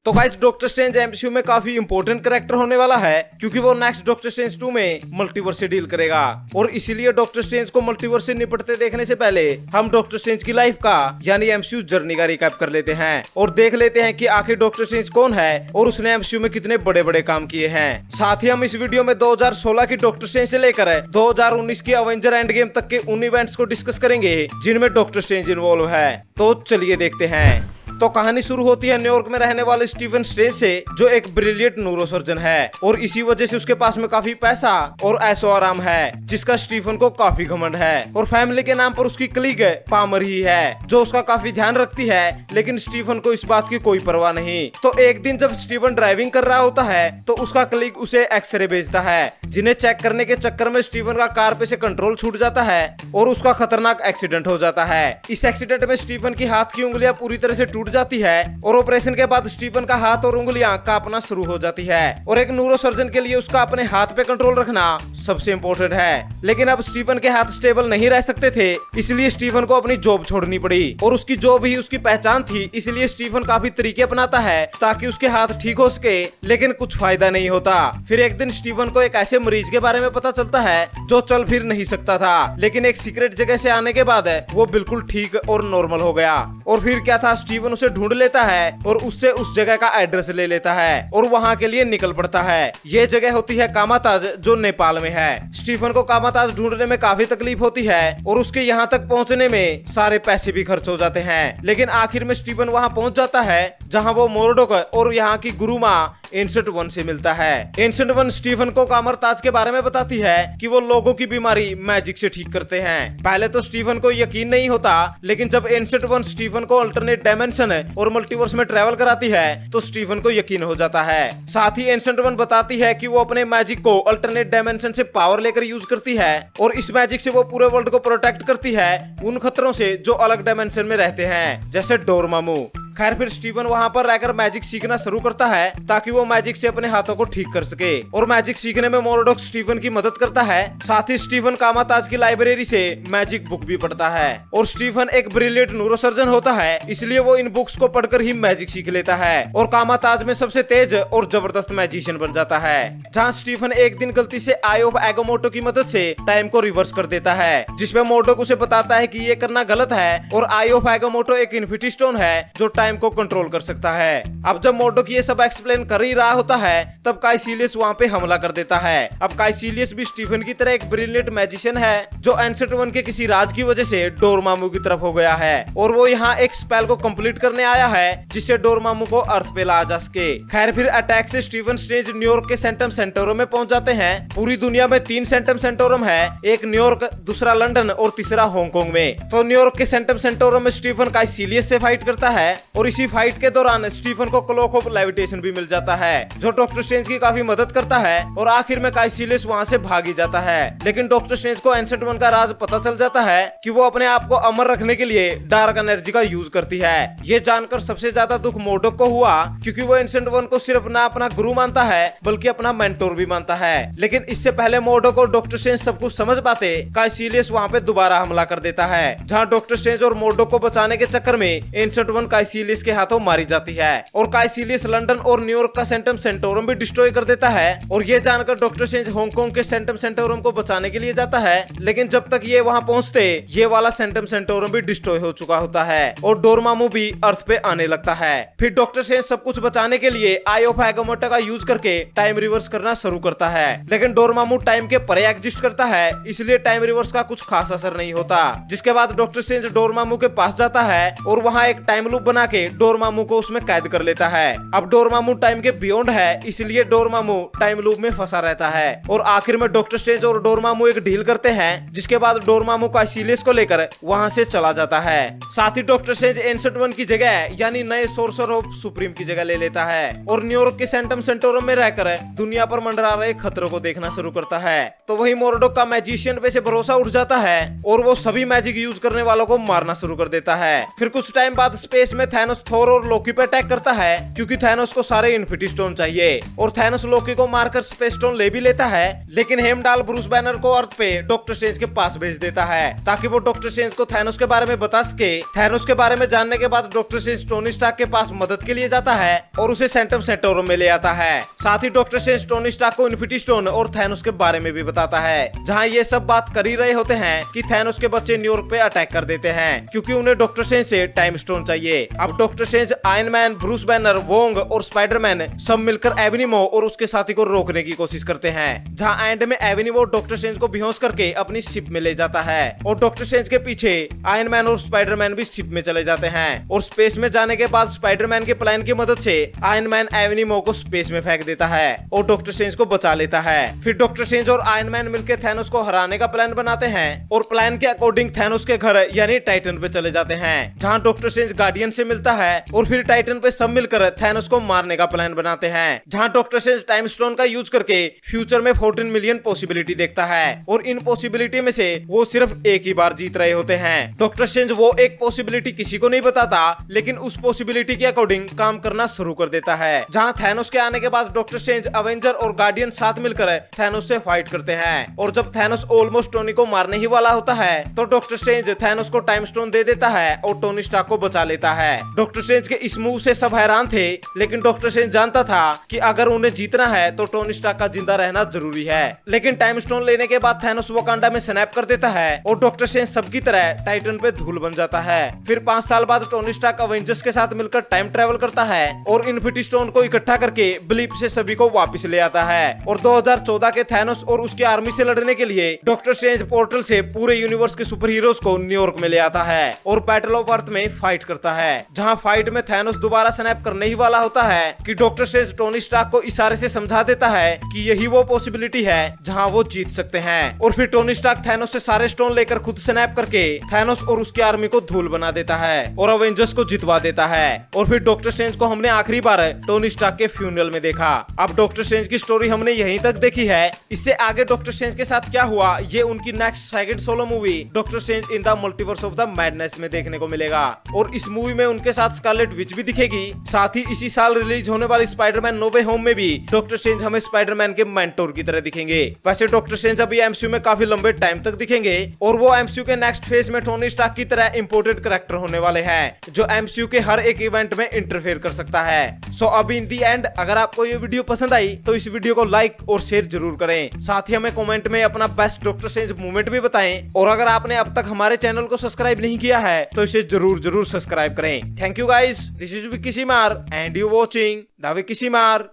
तो guys doctor strange MCU में काफी इंपॉर्टेंट कैरेक्टर होने वाला है, क्योंकि वो नेक्स्ट डॉक्टर स्ट्रेंज 2 में मल्टीवर्स से डील करेगा। और इसीलिए डॉक्टर स्ट्रेंज को मल्टीवर्स से निपटते देखने से पहले हम डॉक्टर स्ट्रेंज की लाइफ का यानी एमसीयू जर्नी का रिकैप कर लेते हैं और देख लेते हैं कि आखिर डॉक्टर स्ट्रेंज कौन है और उसने एमसीयू में कितने बड़े बड़े काम किए हैं। साथ ही हम इस वीडियो में 2016 की डॉक्टर स्ट्रेंज से लेकर 2019 की अवेंजर एंड गेम तक के उन इवेंट्स को डिस्कस करेंगे जिनमें डॉक्टर स्ट्रेंज इन्वॉल्व है। तो चलिए देखते हैं। तो कहानी शुरू होती है न्यूयॉर्क में रहने वाले स्टीफन स्ट्रेंज से, जो एक ब्रिलियंट न्यूरोसर्जन है और इसी वजह से उसके पास में काफी पैसा और ऐशो आराम है, जिसका स्टीफन को काफी घमंड है। और फैमिली के नाम पर उसकी कलीग पामर ही है जो उसका काफी ध्यान रखती है, लेकिन स्टीफन को इस बात की कोई परवाह नहीं। तो एक दिन जब स्टीफन ड्राइविंग कर रहा होता है तो उसका कलीग उसे एक्सरे भेजता है, जिन्हें चेक करने के चक्कर में स्टीफन का कार पे से कंट्रोल छूट जाता है और उसका खतरनाक एक्सीडेंट हो जाता है। इस एक्सीडेंट में स्टीफन की हाथ की उंगलियां पूरी तरह से टूट जाती है और ऑपरेशन के बाद स्टीफन का हाथ और उंगलियां कांपना शुरू हो जाती है। और एक न्यूरोसर्जन के लिए उसका अपने हाथ पे कंट्रोल रखना सबसे इम्पोर्टेंट है। लेकिन अब स्टीफन के हाथ स्टेबल नहीं रह सकते थे, इसलिए स्टीफन को अपनी जॉब छोड़नी पड़ी और उसकी जॉब ही उसकी पहचान थी। इसलिए स्टीफन काफी तरीके अपनाता है ताकि उसके हाथ ठीक हो सके, लेकिन कुछ फायदा नहीं होता। फिर एक दिन स्टीफन को एक ऐसे मरीज के बारे में पता चलता है जो चल फिर नहीं सकता था, लेकिन एक सीक्रेट जगह से आने के बाद वो बिल्कुल ठीक और नॉर्मल हो गया। और फिर क्या था, स्टीफन उसे ढूंढ लेता है और उससे उस जगह का एड्रेस ले लेता है और वहां के लिए निकल पड़ता है। ये जगह होती है कामाताज, जो नेपाल में है। स्टीफन को कामाताज ढूंढने में काफी तकलीफ होती है और उसके यहाँ तक पहुँचने में सारे पैसे भी खर्च हो जाते हैं, लेकिन आखिर में स्टीफन वहां पहुंच जाता है जहां वो मोरडोक और यहाँ की गुरु माँ एंसेंट वन से मिलता है। एंसेंट वन स्टीफन को कामरताज के बारे में बताती है कि वो लोगों की बीमारी मैजिक से ठीक करते हैं। पहले तो स्टीफन को यकीन नहीं होता, लेकिन जब एंसेंट वन स्टीफन को अल्टरनेट डायमेंशन और मल्टीवर्स में ट्रैवल कराती है तो स्टीफन को यकीन हो जाता है। साथ ही एंसेंट वन बताती है कि वो अपने मैजिक को अल्टरनेट डायमेंशन से पावर लेकर यूज करती है और इस मैजिक से वो पूरे वर्ल्ड को प्रोटेक्ट करती है उन खतरों से जो अलग डायमेंशन में रहते हैं, जैसे डोरमामू। खैर फिर स्टीफन वहां पर रहकर मैजिक सीखना शुरू करता है ताकि वो मैजिक से अपने हाथों को ठीक कर सके और मैजिक सीखने में मोरडोक स्टीफन की मदद करता है। साथ ही स्टीफन कामाताज की लाइब्रेरी से मैजिक बुक भी पढ़ता है और स्टीफन एक ब्रिलियंट न्यूरोसर्जन होता है, इसलिए वो इन बुक्स को पढ़कर ही मैजिक सीख लेता है और कामाताज में सबसे तेज और जबरदस्त मैजिशियन बन जाता है। जहाँ स्टीफन एक दिन गलती से आई ऑफ एगोमोटो की मदद से टाइम को रिवर्स कर देता है, जिसमें मोरडोक उसे बताता है कि ये करना गलत है और आई ऑफ एगोमोटो एक इन्फिनिटी स्टोन है जो टाइम को कंट्रोल कर सकता है। अब जब मोरडोक ये सब एक्सप्लेन कर ही रहा होता है तब काइसिलियस वहाँ पे हमला कर देता है। अब काइसिलियस भी स्टीफन की तरह एक ब्रिलियंट मैजिशियन है जो एंसेंट वन के किसी राज की वजह से डोरमामू की तरफ हो गया है और वो यहाँ एक स्पेल को कंप्लीट करने आया है जिससे डोरमामू को अर्थ पे लाया जा सके। खैर फिर अटैक से स्टीफन स्ट्रेंज न्यूयॉर्क के सेंटम सेंटोरम में पहुंच जाते हैं। पूरी दुनिया में 3 सेंटम सेंटोरम है, एक न्यूयॉर्क, दूसरा लंदन और तीसरा हांगकांग में। तो न्यूयॉर्क के सेंटम सेंटोरम में स्टीफन काइसिलियस से फाइट करता है और इसी फाइट के दौरान स्टीफन को क्लॉक ऑफ लेविटेशन भी मिल जाता है जो डॉक्टर स्ट्रेंज की काफी मदद करता है और आखिर में काइसिलियस वहां से भाग ही जाता है। लेकिन डॉक्टर स्ट्रेंज को एंसेंट वन का राज पता चल जाता है कि वो अपने आप को अमर रखने के लिए डार्क एनर्जी का यूज करती है। ये जानकर सबसे ज्यादा दुख मोरडोक को हुआ, क्योंकि वो एंसेंट वन को सिर्फ ना अपना गुरु मानता है बल्कि अपना मेंटोर भी मानता है। लेकिन इससे पहले मोरडोक और डॉक्टर स्ट्रेंज सब कुछ समझ पाते, काइसिलियस वहाँ पे दोबारा हमला कर देता है, जहाँ डॉक्टर स्ट्रेंज और मोरडोक को बचाने के चक्कर में एंसेंट वन काइसिलियस के हाथों मारी जाती है और काइसिलियस लंदन और न्यूयॉर्क का सेंटम सेंटोरम भी डिस्ट्रॉय कर देता है। और ये जानकर डॉक्टर स्ट्रेंज हांगकांग के सेंटम सेंटोरम को बचाने के लिए जाता है, लेकिन जब तक ये वहां पहुंचते ये वाला सेंटम सेंटोरम भी डिस्ट्रॉय हो चुका होता है और डोरमामू भी अर्थ पे आने लगता है। फिर डॉक्टर स्ट्रेंज सब कुछ बचाने के लिए आई ऑफ एगोमोटो का यूज करके टाइम रिवर्स करना शुरू करता है, लेकिन डोरमामू टाइम के परे एग्जिस्ट करता है, इसलिए टाइम रिवर्स का कुछ खास असर नहीं होता। जिसके बाद डॉक्टर स्ट्रेंज डोरमामू के पास जाता है और वहाँ एक टाइम लूप बना के डोरमामू को उसमें कैद कर लेता है। अब डोरमामू टाइम के बियॉन्ड है, इसलिए डोरमामू टाइम लूप में फंसा रहता है और आखिर में डॉक्टर स्ट्रेंज और डोरमामू एक डील करते हैं, जिसके बाद डोरमामू काइसिलियस को लेकर वहां से चला जाता है। साथ ही डॉक्टर स्ट्रेंज एंसेंट वन की जगह यानी नए सोर्सर ऑफ सुप्रीम की जगह ले लेता है और न्यूयॉर्क के सेंटम सेंटोरम में रहकर दुनिया पर मंडरा रहे खतरों को देखना शुरू करता है। तो वही मोरडोक का मैजिशियन पे से भरोसा उठ जाता है और वो सभी मैजिक यूज करने वालों को मारना शुरू कर देता है। फिर कुछ टाइम बाद स्पेस में थैनोस थोर और लोकी पे अटैक करता है क्योंकि थैनोस को सारे इन्फिनिटी स्टोन चाहिए और थैनोस लोकी को मारकर स्पेस स्टोन ले भी लेता है, लेकिन हेमडाल ब्रूस बैनर को अर्थ पे डॉक्टर स्ट्रेंज के पास भेज देता है ताकि वो डॉक्टर स्ट्रेंज को थैनोस के बारे में बता सके। थैनोस के बारे में जानने के बाद डॉक्टर स्ट्रेंज टोनी स्टार्क के पास मदद के लिए जाता है और उसे सेंटम सेंटोरम में ले आता है। साथ ही डॉक्टर स्ट्रेंज टोनी स्टार्क को इन्फिनिटी स्टोन और थैनोस के बारे में भी बताता है। जहाँ ये सब बात कर ही रहे होते हैं कि थैनोस के बच्चे न्यूयॉर्क पे अटैक कर देते हैं क्योंकि उन्हें डॉक्टर स्ट्रेंज से टाइम स्टोन चाहिए। अब doctor strange, iron man, Bruce banner, Wong और स्पाइडरमैन सब मिलकर एवेनिमो और उसके साथी को रोकने की कोशिश करते हैं। जहाँ एंड में एवेनिमो डॉक्टर स्ट्रेंज को बेहोश करके अपनी शिप में ले जाता है और डॉक्टर स्ट्रेंज के पीछे आयरन मैन और स्पाइडरमैन भी शिप में चले जाते हैं और स्पेस में जाने के बाद स्पाइडरमैन के प्लान की मदद से आयरन मैन एवेनिमो को स्पेस में फेंक देता है और डॉक्टर स्ट्रेंज को बचा लेता है। फिर डॉक्टर स्ट्रेंज और आयरन मैन मिलकर थैनोस को हराने का प्लान बनाते हैं और प्लान के अकॉर्डिंग थैनोस के घर यानी टाइटन पे चले जाते हैं, जहाँ डॉक्टर स्ट्रेंज गार्डियन से मिलता है और फिर टाइटन पे सब मिलकर थैनोस को मारने का प्लान बनाते हैं। जहाँ डॉक्टर स्ट्रेंज टाइम स्टोन का यूज करके फ्यूचर में 14 मिलियन पॉसिबिलिटी देखता है और इन पॉसिबिलिटी में से वो सिर्फ एक ही बार जीत रहे होते हैं। डॉक्टर स्ट्रेंज वो एक पॉसिबिलिटी किसी को नहीं बताता, लेकिन उस पॉसिबिलिटी के अकॉर्डिंग काम करना शुरू कर देता है। जहाँ थैनोस के आने के बाद डॉक्टर स्ट्रेंज, अवेंजर और गार्डियन साथ मिलकर थैनोस से फाइट करते हैं और जब थैनोस ऑलमोस्ट टोनी को मारने ही वाला होता है तो डॉक्टर स्ट्रेंज थैनोस को टाइम स्टोन दे देता है और टोनी स्टार्क को बचा लेता है। डॉक्टर स्ट्रेंज के इस मूव से सब हैरान थे, लेकिन डॉक्टर स्ट्रेंज जानता था कि अगर उन्हें जीतना है तो टोनी स्टार्क का जिंदा रहना जरूरी है। लेकिन टाइम स्टोन लेने के बाद थैनोस वकांडा में स्नैप कर देता है और डॉक्टर स्ट्रेंज सबकी तरह टाइटन पे धूल बन जाता है। फिर 5 साल बाद टोनी स्टार्क अवेंजर्स के साथ मिलकर टाइम ट्रेवल करता है और इन्फिनिटी स्टोन को इकट्ठा करके ब्लीप से सभी को वापस ले आता है और 2014 के थैनोस और उसकी आर्मी से लड़ने के लिए डॉक्टर स्ट्रेंज पोर्टल से पूरे यूनिवर्स के सुपर हीरोज को न्यूयॉर्क में ले आता है और बैटल ऑफ अर्थ में फाइट करता है। जहां फाइट में थैनोस दोबारा स्नैप करने ही वाला होता है कि डॉक्टर स्ट्रेंज टोनी स्टार्क को इशारे से समझा देता है कि यही वो पॉसिबिलिटी है जहां वो जीत सकते हैं और फिर टोनी स्टार्क थैनोस से सारे स्टोन लेकर खुद स्नैप करके थैनोस और उसकी आर्मी को धूल बना देता है और अवेंजर्स को जितवा देता है। और फिर डॉक्टर स्ट्रेंज को हमने आखिरी बार टोनी स्टार्क के फ्यूनरल में देखा। अब डॉक्टर स्ट्रेंज की स्टोरी हमने यहीं तक देखी है। इससे आगे डॉक्टर स्ट्रेंज के साथ क्या हुआ ये उनकी next second solo movie doctor strange in the multiverse of the madness में देखने को मिलेगा और इस मूवी में उनके साथ स्कारलेट विच भी दिखेगी। साथ ही इसी साल रिलीज होने वाली स्पाइडरमैन नो वे होम में भी डॉक्टर स्ट्रेंज हमें स्पाइडरमैन के मेंटोर की तरह दिखेंगे। वैसे डॉक्टर स्ट्रेंज अभी एमसीयू में काफी लंबे टाइम तक दिखेंगे और वो एमसीयू के नेक्स्ट फेज में टोनी स्टार्क की तरह इंपोर्टेंट कैरेक्टर होने वाले हैं जो एमसीयू के हर एक इवेंट में इंटरफेयर कर सकता है। सो अभी इन दी एंड अगर आपको ये वीडियो पसंद आई तो इस वीडियो को लाइक और शेयर जरूर करें। साथ ही हमें कमेंट में अपना बेस्ट डॉक्टर स्ट्रेंज मोमेंट भी बताएं और अगर आपने अब तक हमारे चैनल को सब्सक्राइब नहीं किया है तो इसे जरूर सब्सक्राइब करें। Thank you guys, this is Vicky Seemar and you watching the Vicky सीमार।